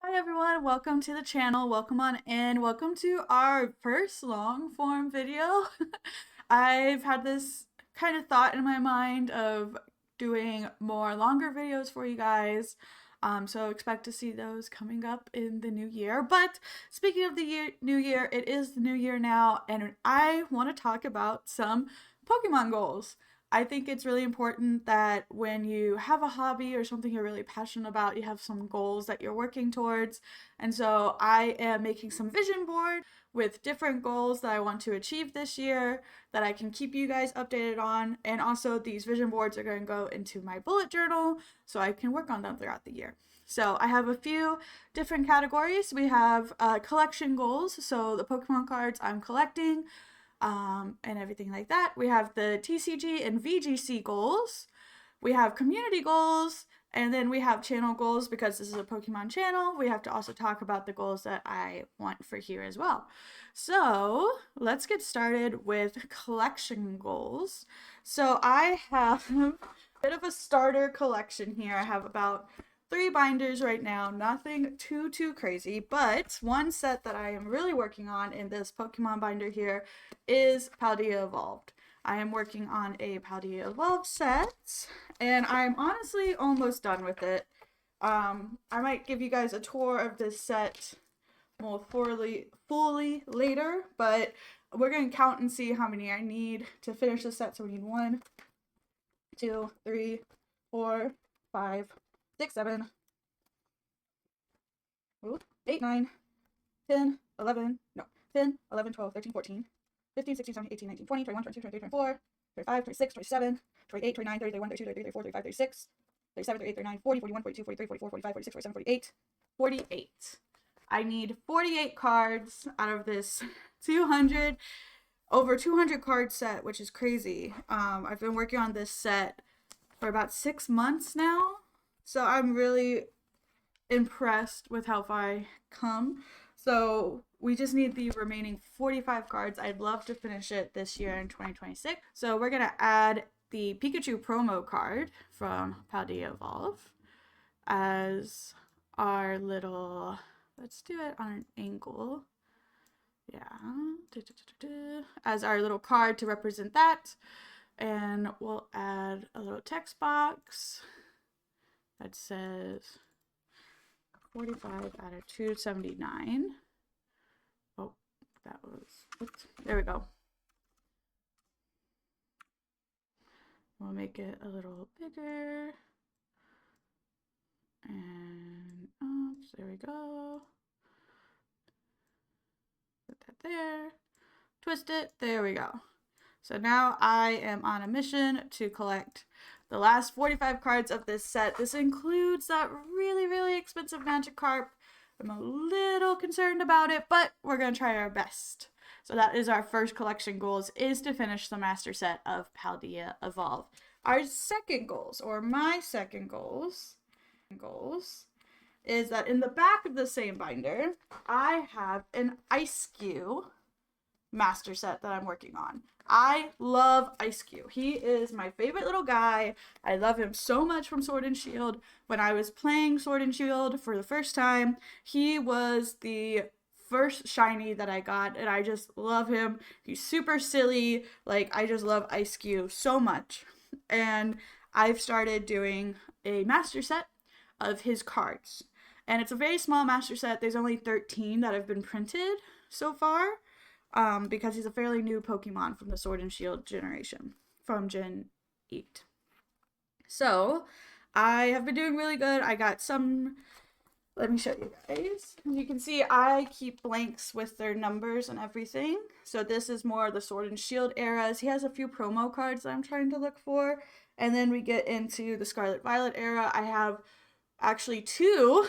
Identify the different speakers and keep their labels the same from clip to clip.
Speaker 1: Hi everyone, welcome to the channel, welcome on in, welcome to our first long form video. I've had this kind of thought in my mind of doing more longer videos for you guys, so expect to see those coming up in the new year. But speaking of the new year, it is the new year now, and I want to talk about some Pokemon goals. I think it's really important that when you have a hobby or something you're really passionate about, you have some goals that you're working towards. And so I am making some vision board with different goals that I want to achieve this year that I can keep you guys updated on. And also these vision boards are going to go into my bullet journal so I can work on them throughout the year. So I have a few different categories. We have collection goals, so the Pokemon cards I'm collecting, and everything like that. We have the TCG and VGC goals. We have community goals, and then we have channel goals because this is a Pokemon channel. We have to also talk about the goals that I want for here as well. So let's get started with collection goals. So I have a bit of a starter collection here. I have about 3 binders right now, nothing too crazy, but one set that I am really working on in this Pokemon binder here is Paldea Evolved. I am working on a Paldea Evolved set, and I'm honestly almost done with it. I might give you guys a tour of this set more fully later, but we're going to count and see how many I need to finish the set. So we need 1, 2, 3, 4, 5, 6, 7, 8, 9, 10, 11, no, 10, 11, 12, 13, 14, 15, 16, 17, 18, 19, 20, 21, 22, 23, 24, 25, 26, 27, 28, 29, 30, 31, 32, 33, 34, 35, 36, 37, 38, 39, 40, 41, 42, 43, 44, 45, 46, 47, 48, 48. I need 48 cards out of this 200, over 200 card set, which is crazy. I've been working on this set for about 6 months now, so I'm really impressed with how far I come. So we just need the remaining 45 cards. I'd love to finish it this year in 2026. So we're gonna add the Pikachu promo card from Paldea Evolve as our little, let's do it on an angle. Yeah, as our little card to represent that. And we'll add a little text box that says 45 out of 279. Oh, that was, oops, there we go. We'll make it a little bigger. And, oops, there we go. Put that there. Twist it, there we go. So now I am on a mission to collect the last 45 cards of this set. This includes that really expensive Magikarp. I'm a little concerned about it, but we're going to try our best. So that is our first collection goals, is to finish the master set of Paldea Evolve. Our second goals, or my second goals, is that in the back of the same binder, I have an Eiscue master set that I'm working on. I love Eiscue. He is my favorite little guy. I love him so much from Sword and Shield. When I was playing Sword and Shield for the first time, he was the first shiny that I got, and I just love him. He's super silly. Like, I just love Eiscue so much. And I've started doing a master set of his cards. And it's a very small master set. There's only 13 that have been printed so far. Because he's a fairly new Pokemon from the Sword and Shield generation, from Gen 8. So, I have been doing really good. I got some, let me show you guys. You can see I keep blanks with their numbers and everything. So this is more the Sword and Shield eras. He has a few promo cards that I'm trying to look for. And then we get into the Scarlet Violet era. I have actually 2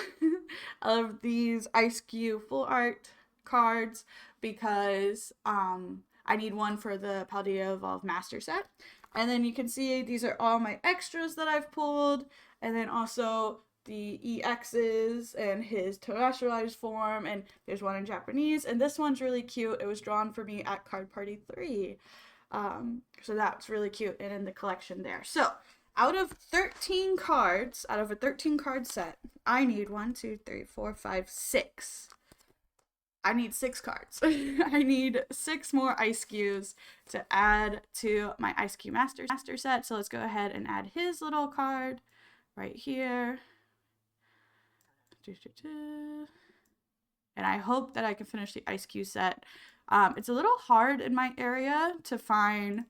Speaker 1: of these Eiscue full art cards because I need one for the Paldea Evolved Master Set. And then you can see these are all my extras that I've pulled, and then also the EXs and his terrestrialized form, and there's one in Japanese, and this one's really cute. It was drawn for me at Card Party 3. So that's really cute and in the collection there. So out of 13 cards, out of a 13 card set, I need 1, 2, 3, 4, 5, 6. I need 6 cards. I need 6 more Eiscues to add to my Eiscue Master set. So let's go ahead and add his little card right here. And I hope that I can finish the Eiscue set. It's a little hard in my area to find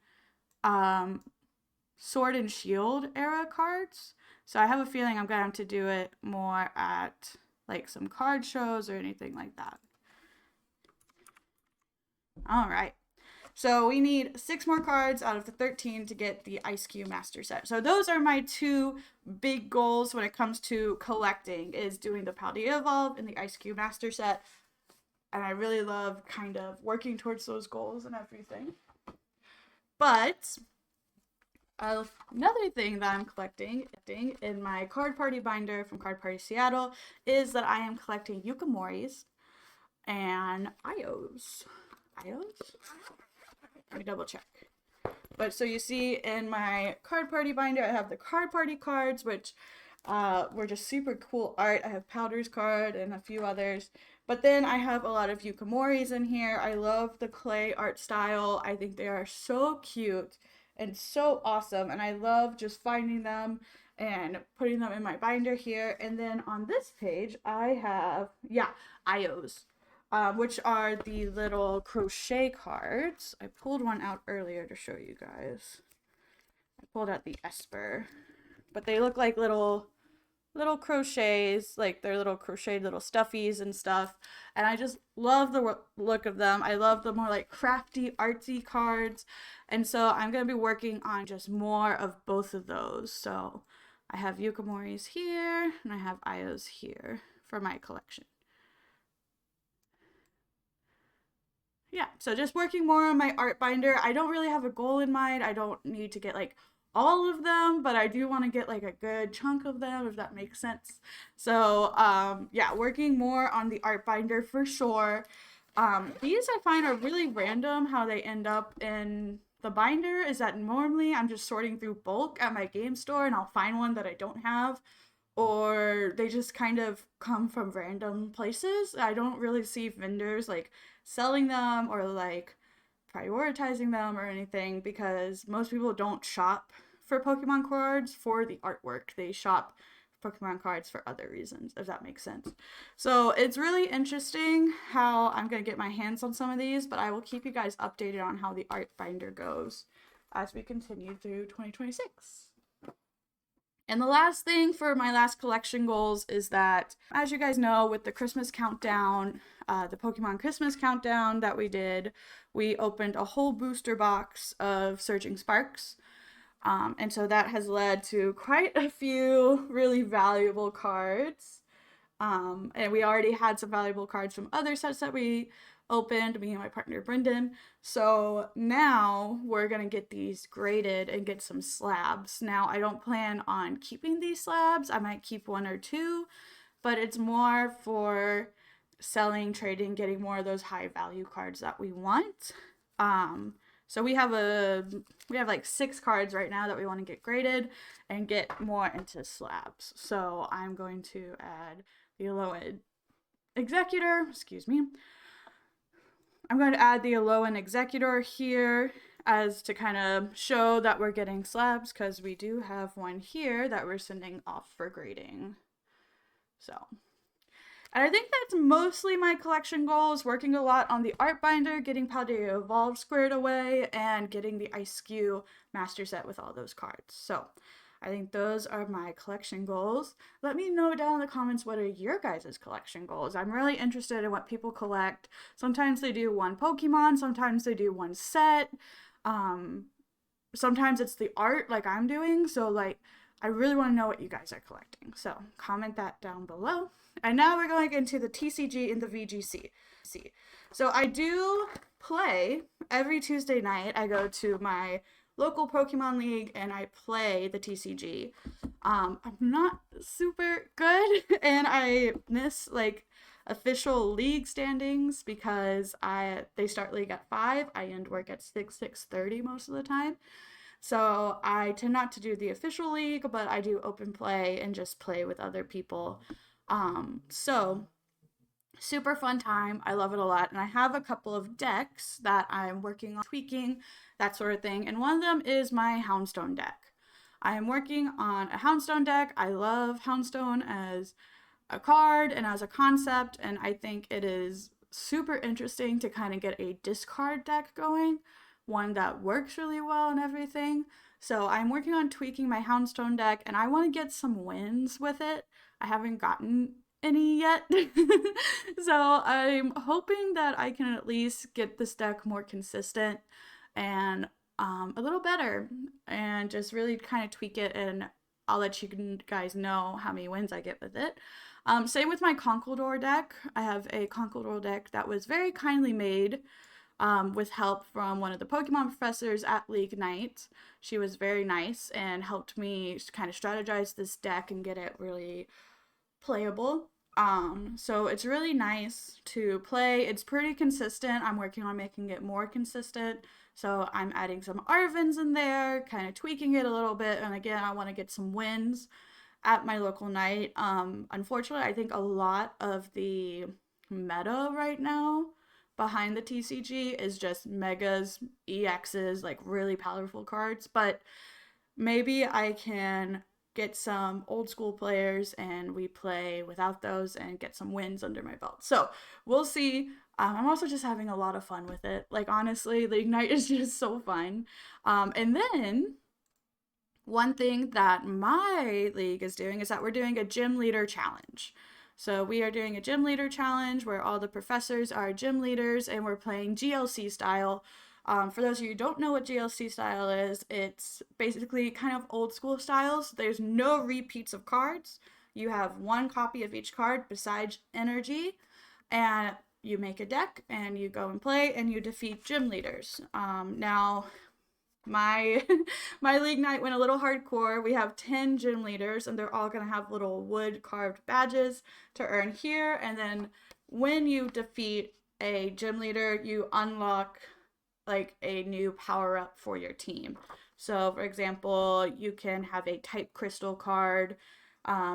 Speaker 1: Sword and Shield era cards. So I have a feeling I'm going to have to do it more at like some card shows or anything like that. All right. So we need 6 more cards out of the 13 to get the Eiscue Master set. So those are my 2 big goals when it comes to collecting, is doing the Paldea Evolve and the Eiscue Master set. And I really love kind of working towards those goals and everything. But another thing that I'm collecting in my Card Party binder from Card Party Seattle is that I am collecting Yukamoris and Ios. Let me double check. But so you see in my Card Party binder, I have the Card Party cards, which were just super cool art. I have Powder's card and a few others. But then I have a lot of Yukamoris in here. I love the clay art style. I think they are so cute and so awesome. And I love just finding them and putting them in my binder here. And then on this page, I have, Ios. Which are the little crochet cards. I pulled one out earlier to show you guys. I pulled out the Esper. But they look like little crochets, like they're little crocheted little stuffies and stuff. And I just love the look of them. I love the more like crafty, artsy cards. And so I'm going to be working on just more of both of those. So I have Yukamoris here and I have Ios here for my collection. Yeah, so just working more on my art binder. I don't really have a goal in mind. I don't need to get like all of them, but I do want to get like a good chunk of them, if that makes sense. So yeah, working more on the art binder for sure. These I find are really random how they end up in the binder. Is that normally I'm just sorting through bulk at my game store and I'll find one that I don't have, or they just kind of come from random places. I don't really see vendors like selling them or like prioritizing them or anything, because most people don't shop for Pokemon cards for the artwork. They shop Pokemon cards for other reasons, if that makes sense. So it's really interesting how I'm going to get my hands on some of these, but I will keep you guys updated on how the art binder goes as we continue through 2026. And the last thing for my last collection goals is that, as you guys know, with the Christmas countdown, the Pokemon Christmas countdown that we did, we opened a whole booster box of Surging Sparks. And so that has led to quite a few really valuable cards. And we already had some valuable cards from other sets that we opened, me and my partner Brendan. So now we're gonna get these graded and get some slabs. Now I don't plan on keeping these slabs. I might keep 1 or 2, but it's more for selling, trading, getting more of those high value cards that we want. So we have like 6 cards right now that we want to get graded and get more into slabs. So I'm going to add the Alolan Executor, I'm going to add the Alolan Executor here as to kind of show that we're getting slabs, because we do have one here that we're sending off for grading. So, and I think that's mostly my collection goals, working a lot on the art binder, getting Paldea Evolved squared away, and getting the Eiscue Master Set with all those cards. So I think those are my collection goals. Let me know down in the comments, what are your guys' collection goals? I'm really interested in what people collect. Sometimes they do one Pokemon, sometimes they do one set. Sometimes it's the art like I'm doing. So like, I really want to know what you guys are collecting. So comment that down below. And now we're going into the TCG and the VGC. So I do play every Tuesday night. I go to my local Pokemon League and I play the TCG. I'm not super good and I miss like official league standings because they start league at 5. I end work at 6:30 most of the time. So I tend not to do the official league, but I do open play and just play with other people. So super fun time. I love it a lot. And I have a couple of decks that I'm working on tweaking, that sort of thing. And one of them is my Houndstone deck. I am working on a Houndstone deck. I love Houndstone as a card and as a concept, and I think it is super interesting to kind of get a discard deck going, one that works really well and everything. So I'm working on tweaking my Houndstone deck, and I want to get some wins with it. I haven't gotten any yet. So I'm hoping that I can at least get this deck more consistent and a little better, and just really kind of tweak it, and I'll let you guys know how many wins I get with it. Same with my Conkeldurr deck. I have a Conkeldurr deck that was very kindly made with help from one of the Pokemon professors at League Night. She was very nice and helped me kind of strategize this deck and get it really playable. So it's really nice to play. It's pretty consistent. I'm working on making it more consistent. So I'm adding some Arvins in there, kind of tweaking it a little bit. And again, I want to get some wins at my local night. Unfortunately, I think a lot of the meta right now behind the TCG is just megas, EXs, like really powerful cards. But maybe I can get some old school players and we play without those and get some wins under my belt. So we'll see. I'm also just having a lot of fun with it. Like, honestly, League Night is just so fun. And then one thing that my league is doing is that we're doing a gym leader challenge. So we are doing a gym leader challenge where all the professors are gym leaders and we're playing GLC style. For those of you who don't know what GLC style is, it's basically kind of old school styles. There's no repeats of cards. You have one copy of each card besides energy, and you make a deck and you go and play and you defeat gym leaders. Now, my my league night went a little hardcore. We have 10 gym leaders and they're all going to have little wood carved badges to earn here, and then when you defeat a gym leader, you unlock like a new power up for your team. So for example, you can have a type crystal card,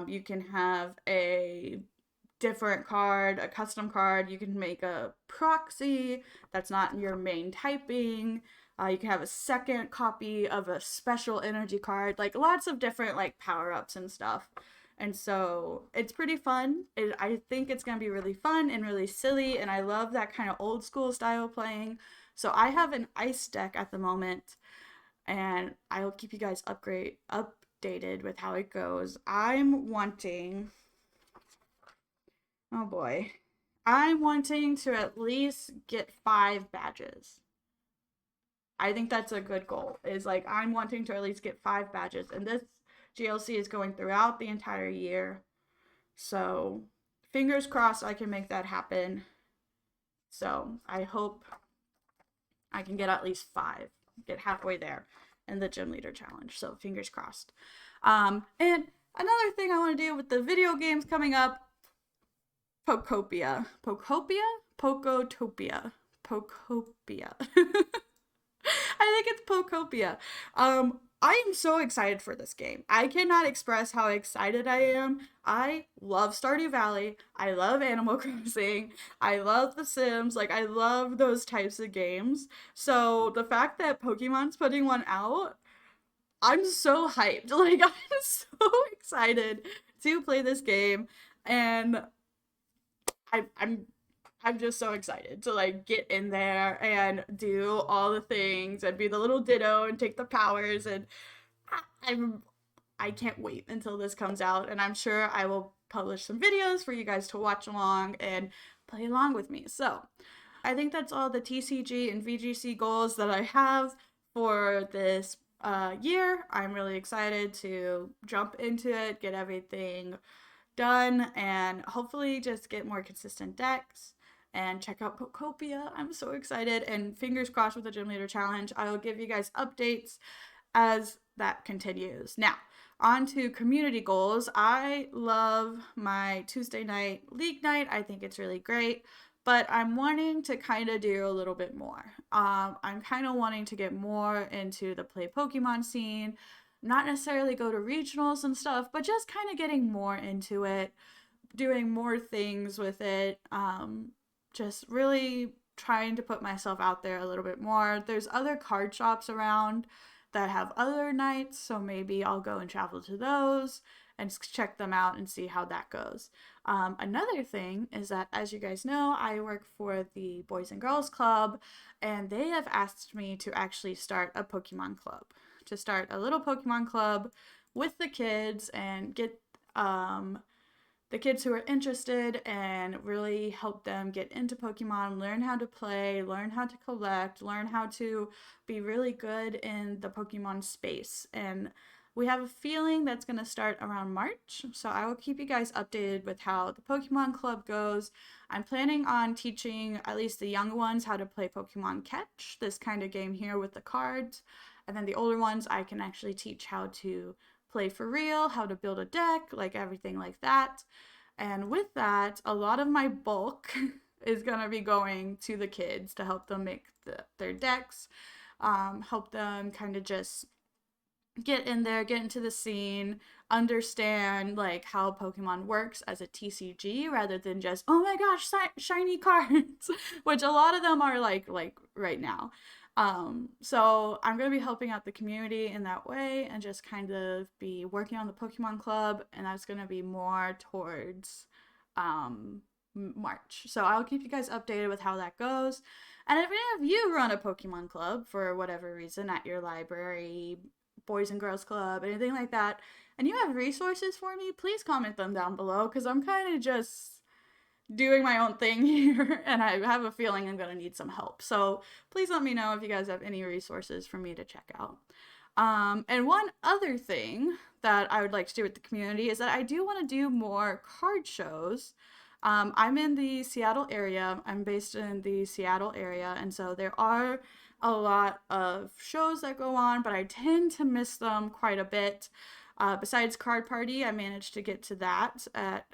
Speaker 1: you can have a different card, a custom card. You can make a proxy that's not your main typing. You can have a second copy of a special energy card, like lots of different like power ups and stuff. And so it's pretty fun. I think it's gonna be really fun and really silly, and I love that kind of old school style playing. So I have an ice deck at the moment, and I will keep you guys updated with how it goes. I'm wanting, oh boy, I'm wanting to at least get 5 badges. I think that's a good goal. Is like I'm wanting to at least get 5 badges, and this GLC is going throughout the entire year. So fingers crossed I can make that happen. So I hope I can get at least 5, get halfway there in the gym leader challenge. So fingers crossed. And another thing I want to do with the video games coming up, Pokopia. Pokopia? Pokotopia. Pokopia. I think it's Pokopia. I am so excited for this game. I cannot express how excited I am. I love Stardew Valley. I love Animal Crossing. I love The Sims. Like, I love those types of games. So the fact that Pokemon's putting one out, I'm so hyped. Like, I'm so excited to play this game. And I'm I'm just so excited to like get in there and do all the things and be the little Ditto and take the powers, and I'm I can't wait until this comes out, and I'm sure I will publish some videos for you guys to watch along and play along with me. So, I think that's all the TCG and VGC goals that I have for this year. I'm really excited to jump into it, get everything done, and hopefully just get more consistent decks and check out Pokopia. I'm so excited, and fingers crossed with the Gym Leader Challenge. I will give you guys updates as that continues. Now, on to community goals. I love my Tuesday night league night. I think it's really great. but I'm wanting to kind of do a little bit more. I'm kind of wanting to get more into the play Pokemon scene, not necessarily go to regionals and stuff, but just kind of getting more into it, doing more things with it. Just really trying to put myself out there a little bit more. There's other card shops around that have other nights, so maybe I'll go and travel to those and check them out and see how that goes. Another thing is that, as you guys know, I work for the Boys and Girls Club, and they have asked me to actually start a Pokemon club, to start a little Pokemon club with the kids and get the kids who are interested and really help them get into Pokemon, learn how to play, learn how to collect, learn how to be really good in the Pokemon space. And we have a feeling that's going to start around March, so I will keep you guys updated with how the Pokemon Club goes. I'm planning on teaching at least the young ones how to play Pokemon Catch, this kind of game here with the cards. And then the older ones, I can actually teach how to play for real, how to build a deck, like everything like that. And with that, a lot of my bulk is going to be going to the kids to help them make their decks, help them kind of just get in there, get into the scene, understand like how Pokemon works as a TCG rather than just, oh my gosh, shiny cards, which a lot of them are like right now. So I'm going to be helping out the community in that way and just kind of be working on the Pokemon Club, and that's going to be more towards March. So I'll keep you guys updated with how that goes. And if any of you run a Pokemon Club for whatever reason at your library, Boys and Girls Club, anything like that, and you have resources for me, please comment them down below, because I'm kind of just doing my own thing here and I have a feeling I'm going to need some help. So please let me know if you guys have any resources for me to check out. And one other thing that I would like to do with the community is that I do want to do more card shows. I'm in the Seattle area. I'm based in the Seattle area, and so there are a lot of shows that go on, but I tend to miss them quite a bit. Besides Card Party, I managed to get to that at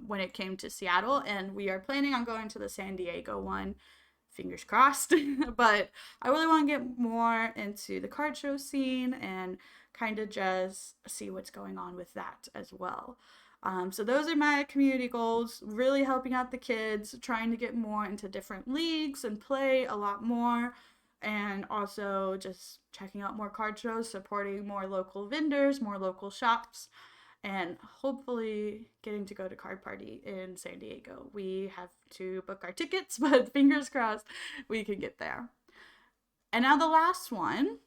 Speaker 1: when it came to Seattle, and we are planning on going to the San Diego one, fingers crossed. But I really want to get more into the card show scene and kind of just see what's going on with that as well. So those are my community goals, really helping out the kids, trying to get more into different leagues and play a lot more, and also just checking out more card shows, supporting more local vendors, more local shops, and hopefully getting to go to Card Party in San Diego. We have to book our tickets, but fingers crossed we can get there. And now the last one,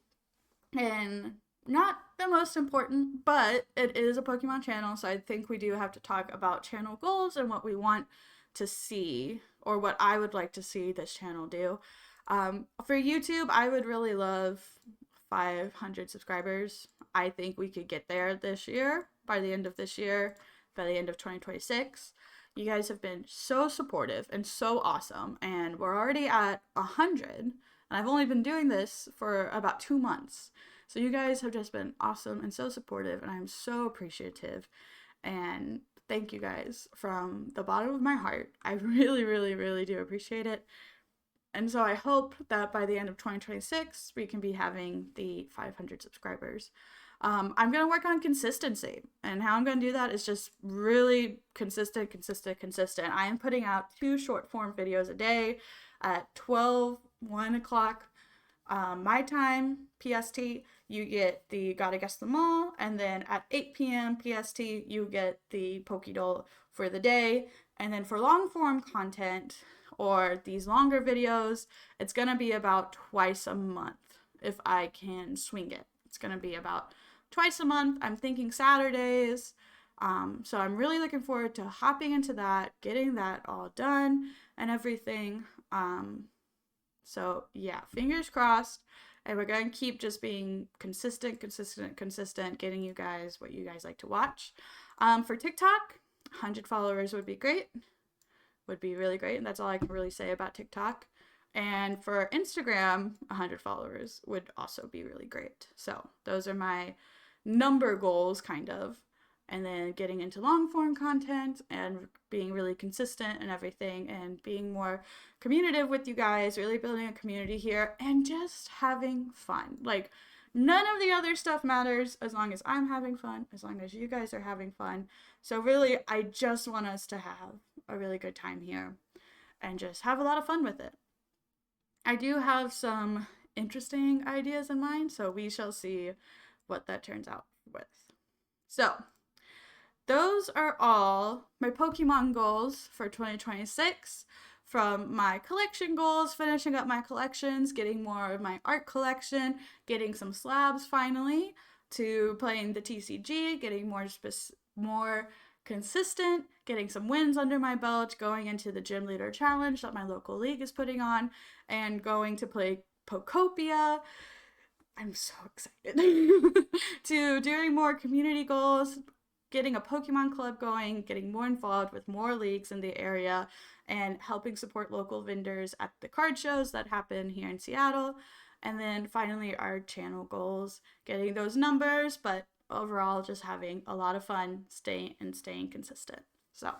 Speaker 1: and not the most important, but it is a Pokemon channel, so I think we do have to talk about channel goals and what we want to see, or what I would like to see this channel do. For YouTube, I would really love 500 subscribers. I think we could get there this year, by the end of this year, by the end of 2026. You guys have been so supportive and so awesome, and we're already at 100, and I've only been doing this for about 2 months. So you guys have just been awesome and so supportive, and I'm so appreciative. And thank you guys from the bottom of my heart. I really, really, really do appreciate it. And so I hope that by the end of 2026, we can be having the 500 subscribers. I'm going to work on consistency, and how I'm going to do that is just really consistent. I am putting out 2 short form videos a day at 1 o'clock my time, PST, you get the Gotta Guess Them All, and then at 8 p.m. PST, you get the Pokédoll for the day. And then for long form content, or these longer videos, it's going to be about twice a month if I can swing it. It's going to be about twice a month. I'm thinking Saturdays. So I'm really looking forward to hopping into that, getting that all done and everything. So yeah, fingers crossed. And we're going to keep just being consistent, getting you guys what you guys like to watch. For TikTok, 100 followers would be great. Would be really great. And that's all I can really say about TikTok. And for Instagram, 100 followers would also be really great. So those are my number goals, kind of. and then getting into long form content and being really consistent and everything, and being more communicative with you guys, really building a community here and just having fun. Like, none of the other stuff matters as long as I'm having fun, as long as you guys are having fun. So really, I just want us to have a really good time here and just have a lot of fun with it. I do have some interesting ideas in mind, so we shall see what that turns out with. So, those are all my Pokemon goals for 2026. From my collection goals, finishing up my collections, getting more of my art collection, getting some slabs finally, to playing the TCG, getting more consistent, getting some wins under my belt, going into the gym leader challenge that my local league is putting on, and going to play Pokopia. I'm so excited. To doing more community goals, getting a Pokemon club going, getting more involved with more leagues in the area, and helping support local vendors at the card shows that happen here in Seattle. And then finally, our channel goals, getting those numbers, but overall just having a lot of fun, staying consistent. So,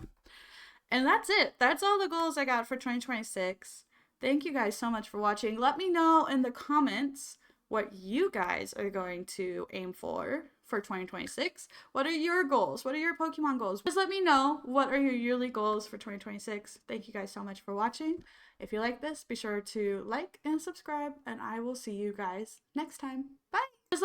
Speaker 1: and that's it. That's all the goals I got for 2026. Thank you guys so much for watching. Let me know in the comments what you guys are going to aim for 2026. What are your goals? What are your Pokemon goals? Just let me know what are your yearly goals for 2026. Thank you guys so much for watching. If you like this, be sure to like and subscribe, and I will see you guys next time. Bye!